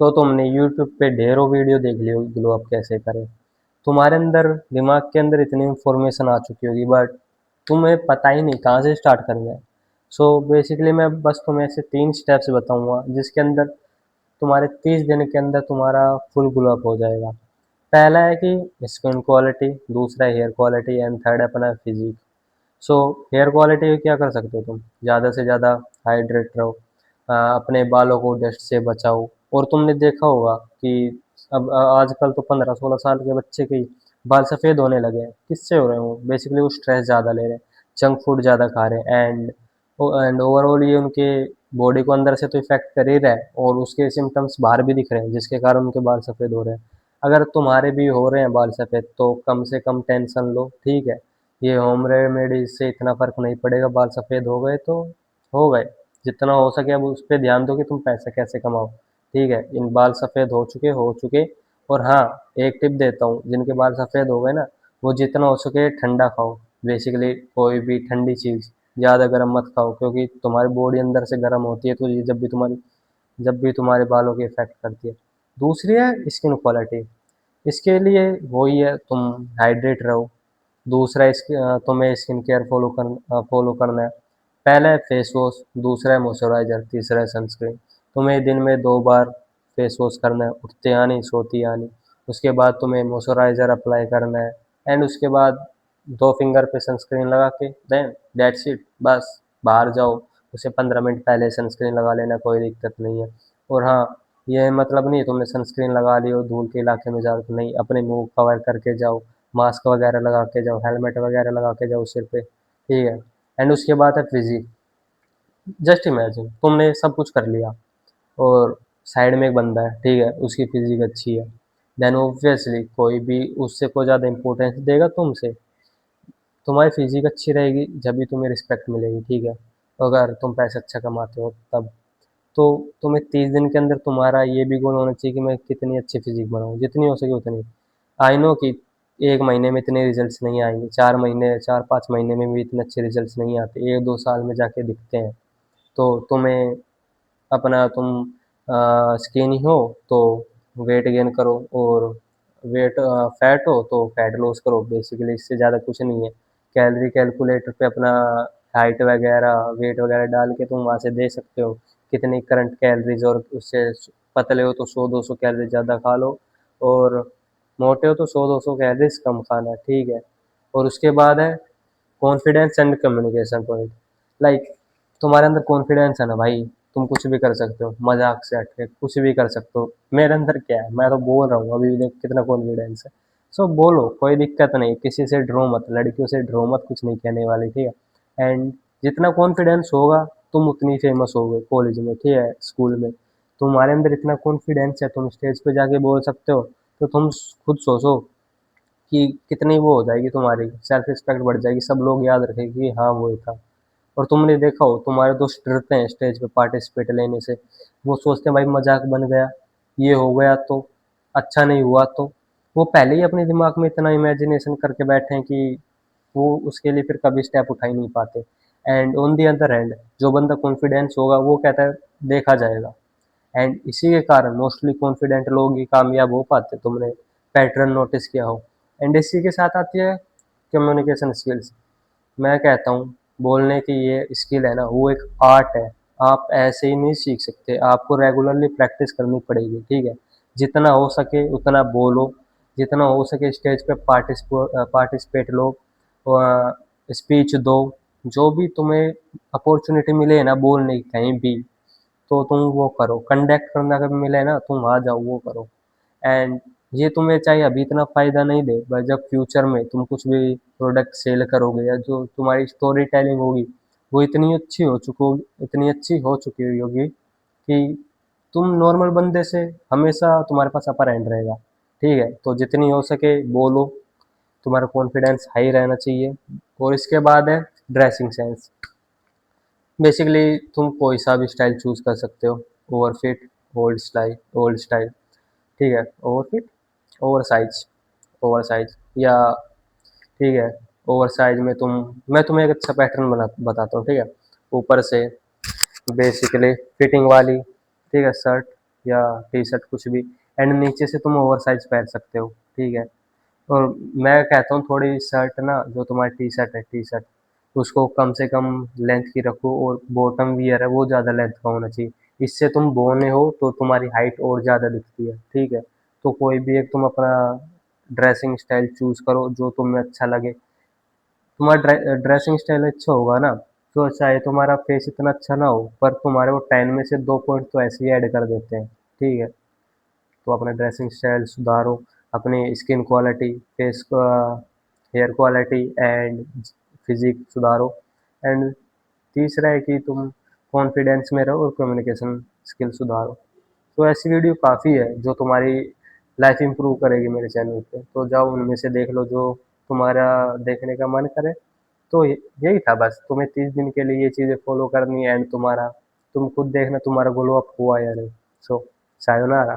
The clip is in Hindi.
तो तुमने यूट्यूब पे ढेरों वीडियो देख ली होगी ग्लो अप कैसे करें। तुम्हारे अंदर दिमाग के अंदर इतनी इंफॉर्मेशन आ चुकी होगी, बट तुम्हें पता ही नहीं कहाँ से स्टार्ट करना है। सो बेसिकली मैं बस तुम्हें ऐसे 3 स्टेप्स बताऊंगा जिसके अंदर तुम्हारे 30 दिन के अंदर तुम्हारा फुल ग्लो अप हो जाएगा। पहला है कि स्किन क्वालिटी, दूसरा हेयर क्वालिटी एंड थर्ड अपना फिजिक। सो हेयर क्वालिटी क्या कर सकते हो तुम, ज़्यादा से ज़्यादा हाइड्रेट रहो, अपने बालों को डस्ट से बचाओ। और तुमने देखा होगा कि अब आजकल तो 15-16 साल के बच्चे के ही बाल सफ़ेद होने लगे हैं। किससे हो रहे हैं वो? बेसिकली वो स्ट्रेस ज़्यादा ले रहे हैं, जंक फूड ज़्यादा खा रहे हैं, एंड ओवरऑल ये उनके बॉडी को अंदर से तो इफेक्ट कर ही रहा है और उसके सिम्टम्स बाहर भी दिख रहे हैं जिसके कारण उनके बाल सफ़ेद हो रहे हैं। अगर तुम्हारे भी हो रहे हैं बाल सफ़ेद तो कम से कम टेंशन लो, ठीक है। ये होम रेमेडीज से इतना फर्क नहीं पड़ेगा, बाल सफ़ेद हो गए तो हो गए। जितना हो सके अब उस पर ध्यान दो कि तुम पैसे कैसे कमाओ, ठीक है। इन बाल सफ़ेद हो चुके। और हाँ, एक टिप देता हूँ, जिनके बाल सफ़ेद हो गए ना, वो जितना हो सके ठंडा खाओ। बेसिकली कोई भी ठंडी चीज़, ज़्यादा गर्म मत खाओ, क्योंकि तुम्हारी बॉडी अंदर से गर्म होती है तो ये जब भी तुम्हारे बालों की इफेक्ट करती है। दूसरी है स्किन क्वालिटी। इसके लिए वही है, तुम हाइड्रेट रहो। दूसरा तुम्हें स्किन केयर फॉलो करना है। पहला है फेस वॉश, दूसरा है मॉइस्चराइजर, तीसरा है सनस्क्रीन। तुम्हें दिन में 2 बार फेस वॉश करना है, उठते आनी सोती आनी। उसके बाद तुम्हें मॉइस्चराइजर अप्लाई करना है, एंड उसके बाद 2 फिंगर पे सनस्क्रीन लगा के देन दैट्स इट, बस बाहर जाओ। उसे 15 मिनट पहले सनस्क्रीन लगा लेना, कोई दिक्कत नहीं है। और हाँ, ये मतलब नहीं है तुमने सनस्क्रीन लगा ली और धूल के इलाके में जाओ, तो नहीं, अपने मुंह कवर करके जाओ, मास्क वगैरह लगा के जाओ, हेलमेट वगैरह लगा के जाओ सिर पे, ठीक है। एंड उसके बाद है फिजिक। जस्ट इमेजिन तुमने सब कुछ कर लिया और साइड में एक बंदा है, ठीक है, उसकी फिजिक अच्छी है, देन ऑब्वियसली कोई भी उससे कोई ज़्यादा इंपॉर्टेंस देगा तुमसे। तुम्हारी फिजिक अच्छी रहेगी जब भी तुम्हें रिस्पेक्ट मिलेगी, ठीक है। अगर तुम पैसा अच्छा कमाते हो तब। तो तुम्हें 30 दिन के अंदर तुम्हारा ये भी गोल होना चाहिए कि मैं कितनी अच्छी फिजिक बनाऊँ, जितनी हो सके उतनी। आई नो कि 1 महीने में इतने रिजल्ट्स नहीं आएंगे, 4 महीने 4-5 महीने में भी इतने अच्छे रिजल्ट्स नहीं आते, 1-2 साल में जाके दिखते हैं। तो तुम्हें अपना तुम स्किनी हो तो वेट गेन करो, और वेट फैट हो तो फैट लॉस करो। बेसिकली इससे ज़्यादा कुछ नहीं है। कैलोरी कैलकुलेटर पे अपना हाइट वगैरह वेट वगैरह डाल के तुम वहाँ से दे सकते हो कितनी करंट कैलोरीज, और उससे पतले हो तो 100-200 कैलोरी ज़्यादा खा लो, और मोटे हो तो 100-200 कैलोरीज कम खाना, ठीक है। और उसके बाद है confidence and communication point. Like तुम्हारे अंदर कॉन्फिडेंस है ना भाई, तुम कुछ भी कर सकते हो, मजाक से हट के कुछ भी कर सकते हो। मेरे अंदर क्या है, मैं तो बोल रहा हूँ, अभी भी देख कितना कॉन्फिडेंस है। सो बोलो, कोई दिक्कत नहीं, किसी से डरो मत, लड़कियों से डरो मत, कुछ नहीं कहने वाली, ठीक है। एंड जितना कॉन्फिडेंस होगा तुम उतनी फेमस होगे कॉलेज में, ठीक है, स्कूल में। तुम्हारे अंदर इतना कॉन्फिडेंस है, तुम स्टेज पे जाके बोल सकते हो, तो तुम खुद सोचो कि कितनी वो हो जाएगी, तुम्हारी सेल्फ रिस्पेक्ट बढ़ जाएगी, सब लोग याद रखेंगे कि हाँ वो ही था। और तुमने देखा हो तुम्हारे दोस्त डरते हैं स्टेज पे पार्टिसिपेट लेने से। वो सोचते हैं भाई मजाक बन गया, ये हो गया तो, अच्छा नहीं हुआ तो। वो पहले ही अपने दिमाग में इतना इमेजिनेशन करके बैठे हैं कि वो उसके लिए फिर कभी स्टेप उठा ही नहीं पाते। And on the other hand जो बंदा कॉन्फिडेंस होगा वो कहता है देखा जाएगा। एंड इसी के कारण मोस्टली कॉन्फिडेंट लोग ही कामयाब हो पाते, तुमने पैटर्न नोटिस किया हो। एंड इसी के साथ आती है कम्युनिकेशन स्किल्स। मैं कहता हूँ बोलने की ये स्किल है ना, वो एक आर्ट है। आप ऐसे ही नहीं सीख सकते, आपको रेगुलरली प्रैक्टिस करनी पड़ेगी, ठीक है। जितना हो सके उतना बोलो, जितना हो सके स्टेज पे पार्टिसिपेट लो, स्पीच दो। जो भी तुम्हें अपॉर्चुनिटी मिले ना बोलने की कहीं भी, तो तुम वो करो। कंडक्ट करना कभी मिले ना, तुम वहाँ जाओ, वो करो। एंड ये तुम्हें चाहे अभी इतना फ़ायदा नहीं दे, पर जब फ्यूचर में तुम कुछ भी प्रोडक्ट सेल करोगे या जो तुम्हारी स्टोरी टेलिंग होगी वो इतनी अच्छी हो चुकी होगी कि तुम नॉर्मल बंदे से हमेशा तुम्हारे पास अपर हैंड रहेगा, ठीक है। तो जितनी हो सके बोलो, तुम्हारा कॉन्फिडेंस हाई रहना चाहिए। और इसके बाद है ड्रेसिंग सेंस। बेसिकली तुम कोई सा भी स्टाइल चूज कर सकते हो, ओवर फिट, ओल्ड स्टाइल, ठीक है, over fit, over size, over size या, ठीक है, ओवर साइज में मैं तुम्हें एक अच्छा पैटर्न बताता हूँ, ठीक है। ऊपर से बेसिकली फिटिंग वाली, ठीक है, शर्ट, या टी शर्ट कुछ भी, एंड नीचे से तुम ओवर साइज पहन सकते हो, ठीक है। और मैं कहता हूँ थोड़ी शर्ट ना, जो तुम्हारी टी शर्ट है, टी शर्ट उसको कम से कम लेंथ की रखो, और बॉटम वियर है वो ज़्यादा लेंथ का होना चाहिए। इससे तुम बौने हो तो तुम्हारी हाइट और ज़्यादा दिखती है, ठीक है। तो कोई भी एक तुम अपना ड्रेसिंग स्टाइल चूज करो जो तुम्हें अच्छा लगे। तुम्हारा ड्रेसिंग स्टाइल अच्छा होगा ना, तो चाहे तुम्हारा फेस इतना अच्छा ना हो, पर तुम्हारे वो 10 में से 2 पॉइंट तो ऐसे ही ऐड कर देते हैं, ठीक है। तो अपना ड्रेसिंग स्टाइल सुधारो, अपनी स्किन क्वालिटी, फेस का हेयर क्वालिटी एंड फिजिक सुधारो। एंड तीसरा है कि तुम कॉन्फिडेंस में रहो और कम्युनिकेशन स्किल सुधारो। तो ऐसी वीडियो काफ़ी है जो तुम्हारी लाइफ इंप्रूव करेगी मेरे चैनल पे, तो जाओ उनमें से देख लो जो तुम्हारा देखने का मन करे। तो यही था बस, तुम्हें 30 दिन के लिए ये चीज़ें फॉलो करनी है, एंड तुम्हारा तुम खुद देखना तुम्हारा ग्लो अप हुआ या नहीं। सो सायोनारा।